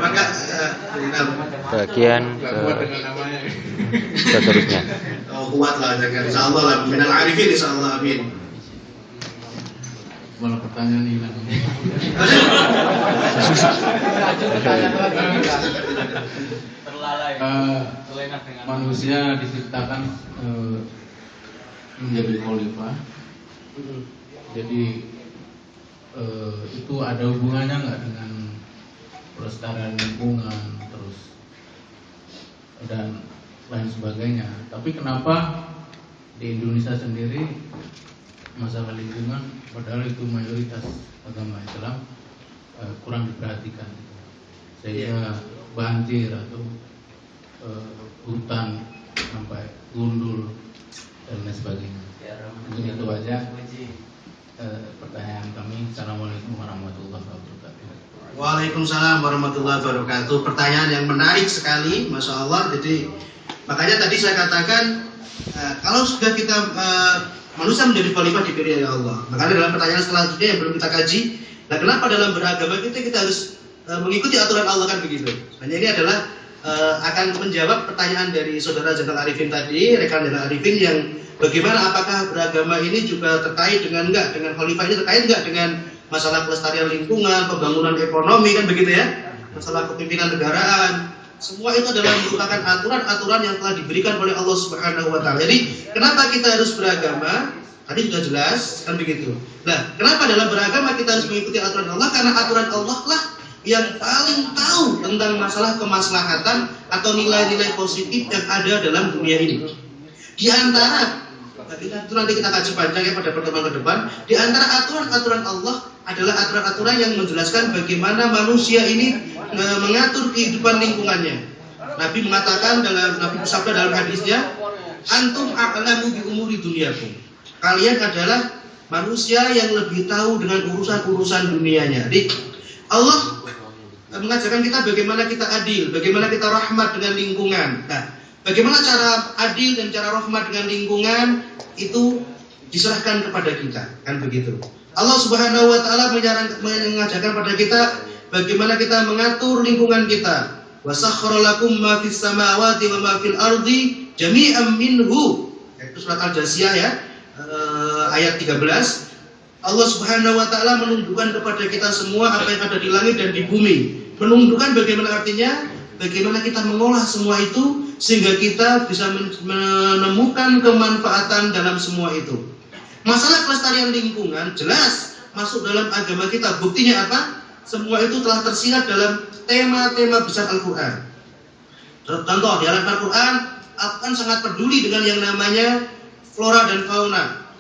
Maka bagian seterusnya. Kuat lah, insyaallah lah. Minal arifin insyaallah, amin. Malah pertanyaan hilang. Manusia diciptakan menjadi khalifah. Jadi itu ada hubungannya nggak dengan pelestarian lingkungan terus dan lain sebagainya. Tapi kenapa di Indonesia sendiri masalah lingkungan padahal itu mayoritas agama Islam kurang diperhatikan, sehingga banjir atau hutan sampai gundul dan lain sebagainya. Mungkin itu aja pertanyaan kami. Assalamualaikum warahmatullahi wabarakatuh. Waalaikumsalam warahmatullahi wabarakatuh. Pertanyaan yang menarik sekali, masya Allah. Jadi makanya tadi saya katakan kalau sudah kita manusia menjadi khalifah dipilih oleh Allah. Makanya dalam pertanyaan selanjutnya yang belum kita kaji, nah kenapa dalam beragama kita harus mengikuti aturan Allah, kan begitu. Hanya ini adalah akan menjawab pertanyaan dari saudara Zainal Arifin tadi, rekan Zainal Arifin, yang bagaimana apakah beragama ini juga terkait dengan khalifah ini terkait enggak dengan masalah pelestarian lingkungan, pembangunan ekonomi, kan begitu ya, masalah kepemimpinan negaraan. Semua itu adalah merupakan aturan-aturan yang telah diberikan oleh Allah Subhanahu wa taala. Jadi, kenapa kita harus beragama? Tadi sudah jelas, kan begitu. Nah, kenapa dalam beragama kita harus mengikuti aturan Allah? Karena aturan Allah lah yang paling tahu tentang masalah kemaslahatan atau nilai-nilai positif yang ada dalam dunia ini. Di antara itu nanti kita kaji panjang ya pada pertemuan ke depan. Di antara aturan-aturan Allah adalah aturan-aturan yang menjelaskan bagaimana manusia ini mengatur kehidupan lingkungannya. Nabi mengatakan Nabi bersabda dalam hadisnya, antum a'lamu bi umuri dunyakum. Kalian adalah manusia yang lebih tahu dengan urusan-urusan dunianya. Jadi Allah mengajarkan kita bagaimana kita adil, bagaimana kita rahmat dengan lingkungan. Nah, bagaimana cara adil dan cara rahmat dengan lingkungan itu diserahkan kepada kita, kan begitu. Allah Subhanahu wa taala mengajarkan pada kita bagaimana kita mengatur lingkungan kita. Wa sakhkhara lakum ma fis samawati wa ma fil ardi jami'an minhu. Itu surat Al-Jasiyah ya, ayat 13. Allah Subhanahu wa taala menunjukkan kepada kita semua apa yang ada di langit dan di bumi. Menunjukkan bagaimana artinya, bagaimana kita mengolah semua itu sehingga kita bisa menemukan kemanfaatan dalam semua itu. Masalah kelestarian lingkungan jelas masuk dalam agama kita. Buktinya apa? Semua itu telah tersirat dalam tema-tema besar Al-Quran. Contoh, di dalam Al-Quran akan sangat peduli dengan yang namanya flora dan fauna.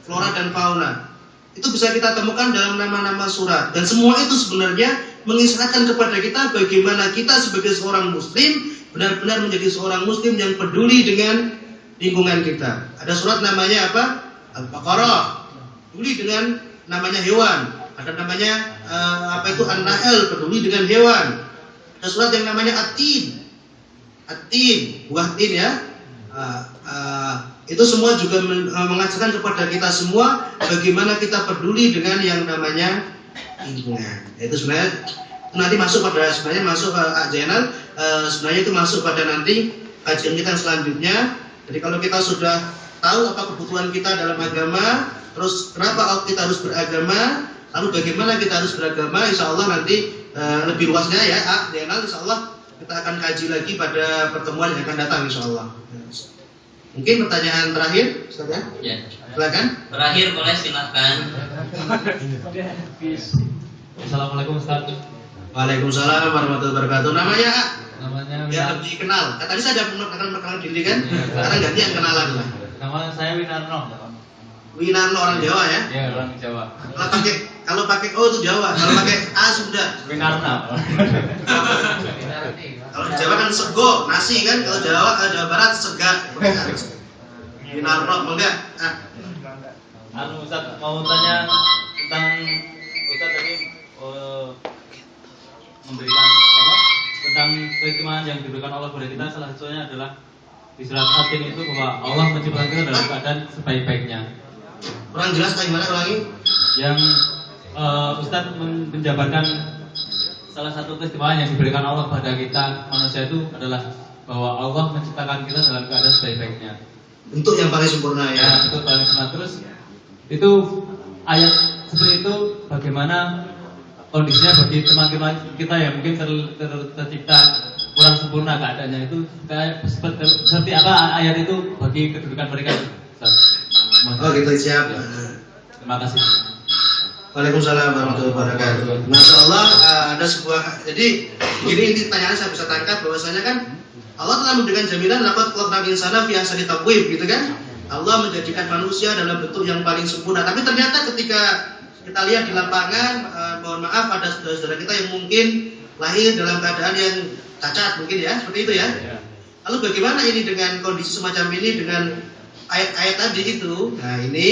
Flora dan fauna itu bisa kita temukan dalam nama-nama surat. Dan semua itu sebenarnya mengisahkan kepada kita bagaimana kita sebagai seorang muslim benar-benar menjadi seorang muslim yang peduli dengan lingkungan kita. Ada surat namanya apa? Al-Baqarah, peduli dengan namanya hewan. Ada namanya An-Nahl, peduli dengan hewan. Ada surat yang namanya At-Tin, buah tin ya. Itu semua juga mengajarkan kepada kita semua bagaimana kita peduli dengan yang namanya lingkungan. Itu sebenarnya nanti masuk pada Zainal, sebenarnya itu masuk pada nanti kajian kita selanjutnya. Jadi kalau kita sudah tahu apa kebutuhan kita dalam agama, terus kenapa kita harus beragama, lalu bagaimana kita harus beragama, insya Allah nanti lebih luasnya ya Zainal, insya Allah kita akan kaji lagi pada pertemuan yang akan datang, insya Allah. Mungkin pertanyaan terakhir, Ustaz ya? Ya. Silakan. Terakhir boleh silahkan. Assalamualaikum Ustaz. Waalaikumsalam warahmatullahi wabarakatuh. Namanya ya lebih kenal. Tadi saya ada perkenalan diri kan? Sekarang gantian kenalan lah. Nama saya Winarno. Winarno orang Jawa ya? Iya, orang Jawa. Kalau pakai O itu Jawa, kalau pakai A Sunda. Winarno. Kalau di Jawa kan sego, nasi kan. Kalau Jawa Barat sega. Winarno enggak? Ustaz mau tanya tentang Ustaz tadi memberikan tentang keistimewaan yang diberikan Allah kepada kita. Salah satunya adalah di surat At-Tin itu bahwa Allah menciptakan kita dalam keadaan sebaik-baiknya. Kurang jelas bagaimana ulangi? Yang Ustaz menjabarkan salah satu keistimewaan yang diberikan Allah pada kita manusia itu adalah bahwa Allah menciptakan kita dalam keadaan sebaik-baiknya. Bentuk yang paling sempurna ya. Ya, betul paling sempurna. Terus itu ayat seperti itu bagaimana kondisinya bagi teman-teman kita yang mungkin tercipta kurang sempurna keadaannya itu kayak seperti apa ayat itu bagi kedudukan mereka. Oh gitu, siap. Terima kasih. Waalaikumsalam warahmatullahi wabarakatuh. Masya Allah, ada sebuah, jadi ini pertanyaan saya bisa tangkap bahwasanya kan Allah telah memberikan jaminan laqad khalaqnal insana fi ahsani taqwim, gitu kan? Allah menjadikan manusia dalam bentuk yang paling sempurna. Tapi ternyata ketika kita lihat di lapangan, mohon maaf ada saudara-saudara kita yang mungkin lahir dalam keadaan yang cacat, mungkin ya, seperti itu ya. Lalu bagaimana ini dengan kondisi semacam ini dengan ayat-ayat tadi itu? Nah ini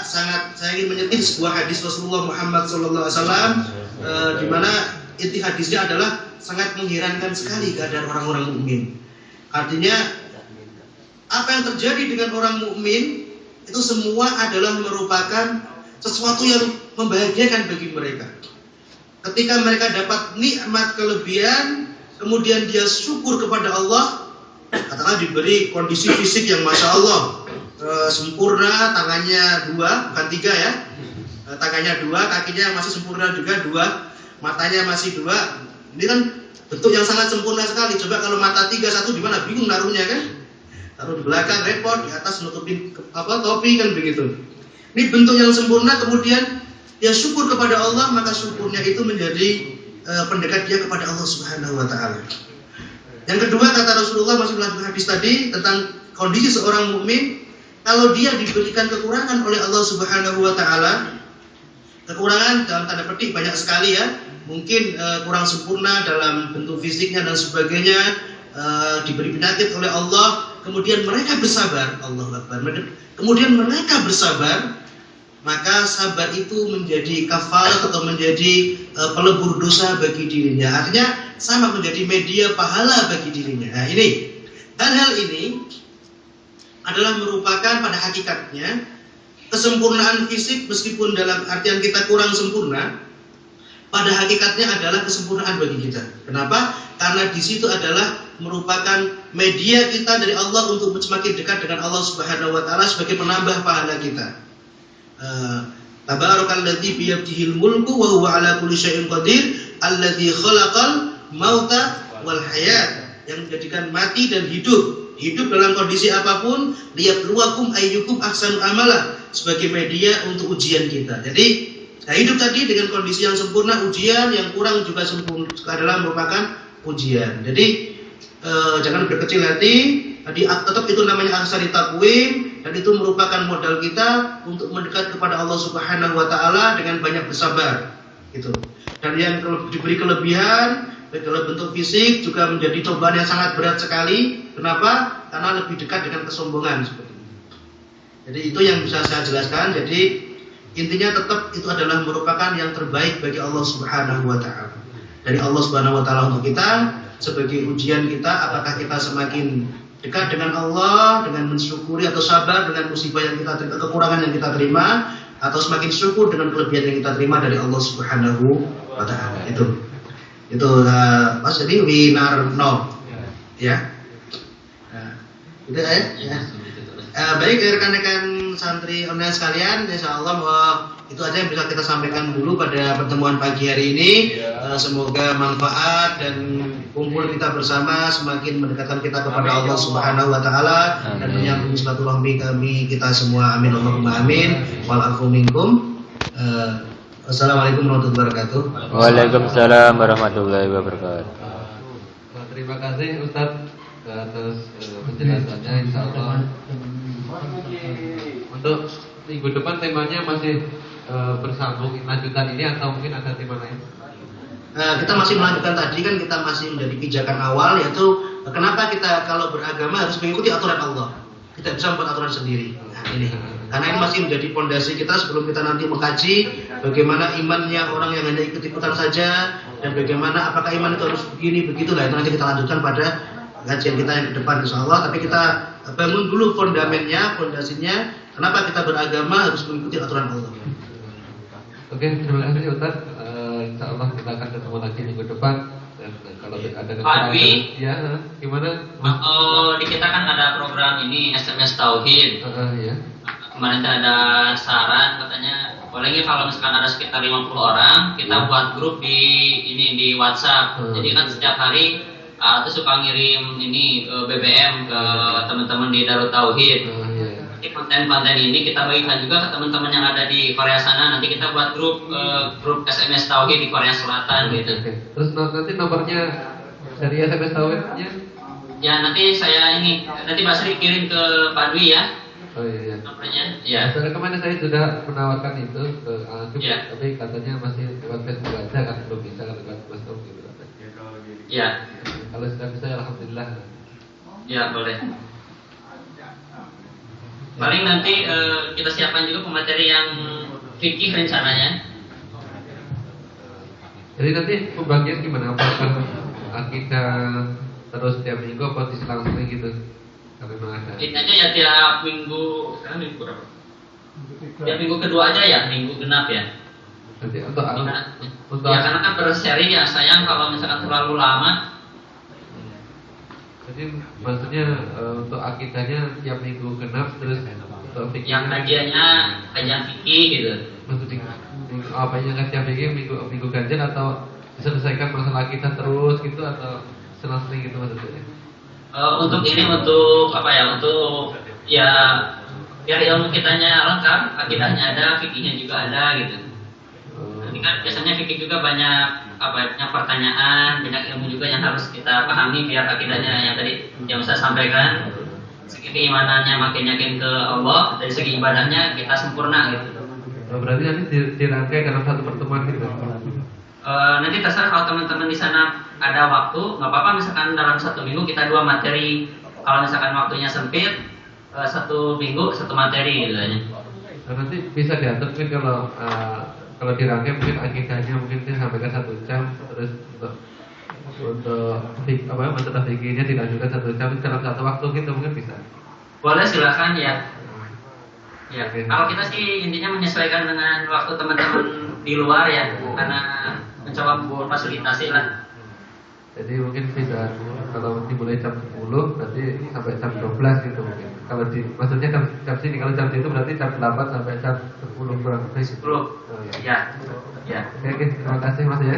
saya ingin menyetir sebuah hadis Rasulullah Muhammad SAW, di mana inti hadisnya adalah sangat mengherankan sekali keadaan orang-orang mukmin. Artinya apa yang terjadi dengan orang mukmin itu semua adalah merupakan sesuatu yang membahagiakan bagi mereka. Ketika mereka dapat nikmat kelebihan, kemudian dia syukur kepada Allah, katakanlah diberi kondisi fisik yang masya Allah sempurna, tangannya 2 bukan 3 ya, tangannya 2, kakinya masih sempurna juga 2, matanya masih 2. Ini kan bentuk yang sangat sempurna sekali. Coba kalau mata 3 1 di mana, bingung naruhnya kan? Taruh di belakang repot, di atas nutupin topi kan begitu. Ini bentuk yang sempurna, kemudian dia syukur kepada Allah, maka syukurnya itu menjadi pendekat dia kepada Allah Subhanahu wa taala. Yang kedua, kata Rasulullah masih melanjutkan hadis tadi tentang kondisi seorang mukmin. Kalau dia diberikan kekurangan oleh Allah Subhanahu wa taala, kekurangan dalam tanda petik banyak sekali ya, mungkin kurang sempurna dalam bentuk fisiknya dan sebagainya, diberi penyakit oleh Allah, kemudian mereka bersabar, Allahu Akbar. Kemudian mereka bersabar, maka sabar itu menjadi kafarat atau menjadi pelebur dosa bagi dirinya. Artinya sama menjadi media pahala bagi dirinya. Nah, ini hal-hal ini adalah merupakan pada hakikatnya kesempurnaan fisik, meskipun dalam artian kita kurang sempurna, pada hakikatnya adalah kesempurnaan bagi kita. Kenapa? Karena di situ adalah merupakan media kita dari Allah untuk semakin dekat dengan Allah Subhanahu wa taala sebagai penambah pahala kita. Tabarakalladzi biyadihil mulku wa huwa ala kulli syai'in qadir, alladzi khalaqal mauta wal hayat, yang menjadikan mati dan hidup dalam kondisi apapun, liyabluwakum ayyukum ahsanu amala, sebagai media untuk ujian kita. Jadi hidup tadi dengan kondisi yang sempurna ujian, yang kurang juga sempurna adalah merupakan ujian. Jadi jangan berkecil hati. Tadi tetap itu namanya ahsani taqwim, dan itu merupakan modal kita untuk mendekat kepada Allah Subhanahu wa taala dengan banyak bersabar. Gitu. Dan yang diberi kelebihan dalam bentuk fisik juga menjadi cobaan yang sangat berat sekali. Kenapa? Karena lebih dekat dengan kesombongan seperti itu. Jadi itu yang bisa saya jelaskan. Jadi intinya tetap itu adalah merupakan yang terbaik bagi Allah Subhanahu wa taala. Dari Allah Subhanahu wa taala untuk kita sebagai ujian kita, apakah kita semakin dekat dengan Allah dengan mensyukuri atau sabar dengan musibah yang kita terima, kekurangan yang kita terima, atau semakin syukur dengan kelebihan yang kita terima dari Allah Subhanahu wa taala. Itu Mas, jadi winarno ya. Nah, itu ya. Baik rekan-rekan santri online sekalian, insyaallah itu aja yang bisa kita sampaikan dulu pada pertemuan pagi hari ini. Semoga manfaat dan kumpul kita bersama semakin mendekatkan kita kepada Allah Subhanahu wa taala dan menyambung silaturahmi kami kita semua. Amin Allahumma amin. Wal afu minkum. Assalamualaikum warahmatullahi wabarakatuh. Waalaikumsalam warahmatullahi wabarakatuh. Terima kasih Ustaz atas penjelasannya. Insyaallah untuk minggu depan temanya masih bersambung lanjutan ini atau mungkin ada tema lain? Kita masih melanjutkan tadi kan, kita masih menjadi pijakan awal, yaitu kenapa kita kalau beragama harus mengikuti aturan Allah, tidak bisa membuat aturan sendiri. Nah, ini karena ini masih menjadi fondasi kita sebelum kita nanti mengkaji bagaimana imannya orang yang hanya ikut-ikutan saja, dan bagaimana apakah iman itu harus begini begitu. Lah itu nanti kita lanjutkan pada kajian kita yang ke depan insyaallah. Tapi kita bangun dulu fondamennya, fondasinya, kenapa kita beragama harus mengikuti aturan Allah. Oke, terima kasih Ustaz. insya Allah kita akan ketemu lagi minggu depan. Dan kalau ada Pak Dwi, ya gimana? di kita kan ada program ini SMS Tauhid. Ya. Kemarin ada saran katanya boleh nggak kalau misalkan ada sekitar 50 orang kita buat grup di WhatsApp. Jadi kan setiap hari tuh suka ngirim ini BBM ke teman-teman di Darut Tauhid. Nanti konten-konten ini kita bagikan juga ke teman-teman yang ada di Korea sana. Nanti kita buat grup SMS Tauhid di Korea Selatan gitu. Terus nanti nomornya dari SMS Tauhidnya? Ya nanti nanti Pak Sri kirim ke Pak Dwi ya. Oh iya. Nomornya. Ya. Soalnya kemarin saya sudah menawarkan itu ke Alkif, Ya. tapi katanya masih lewat Facebook aja kan belum bisa kan lewat Facebook gitu. Ya. Kalau sudah bisa alhamdulillah. Ya boleh. Paling nanti kita siapkan juga pemateri yang fikih rencananya. Jadi nanti pembagian gimana? Apakah akidah terus tiap minggu apa diselang-seling gitu? Kalau memang ada. Ini aja ya tiap minggu. Sekarang minggu berapa? Tiap minggu kedua aja ya, minggu genap ya. Nanti untuk Ya karena kan berseri ya, sayang kalau misalkan terlalu lama. jadi maksudnya untuk akidahnya tiap minggu genap terus untuk Yang kajian fikih gitu. maksudnya apa yang tiap minggu ganjil atau diselesaikan masalah kita terus gitu atau selang-seling gitu maksudnya? Untuk apa ya? Untuk ya biar ilmu kitanya lengkap, akidahnya ada, fikihnya juga ada gitu. Nanti kan biasanya fikih juga banyak pertanyaan, banyak ilmu juga yang harus kita pahami biar akidahnya yang tadi yang saya sampaikan, segi keimanannya makin yakin ke Allah, dari segi ibadahnya kita sempurna gitu. Berarti nanti dirangkai dalam satu pertemuan gitu. Nanti terserah kalau teman-teman di sana ada waktu, nggak apa-apa misalkan dalam 1 minggu kita 2 materi. Kalau misalkan waktunya sempit, 1 minggu 1 materi gitu aja. Nah, nanti bisa diatur mungkin kalau dirangkai mungkin akidahnya mungkin disampaikan 1 jam terus untuk masalah fikihnya dilanjutkan 1 jam dalam satu waktu gitu mungkin bisa. Boleh silakan ya. Ya, Oke. kalau kita sih intinya menyesuaikan dengan waktu teman-teman di luar ya, karena mencoba memfasilitasi lah. Jadi mungkin bisa kalau dimulai jam 10 nanti sampai jam 12 gitu mungkin. Kalau maksudnya jam sini, kalau jam itu berarti jam 8 sampai jam 10 kurang lebih. 10. Ya. Ya. Oke, terima kasih Mas ya.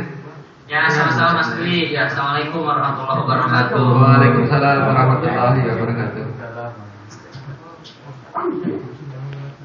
Ya, sama-sama Mas Dwi. Ya, assalamualaikum warahmatullahi wabarakatuh. Waalaikumsalam warahmatullahi wabarakatuh.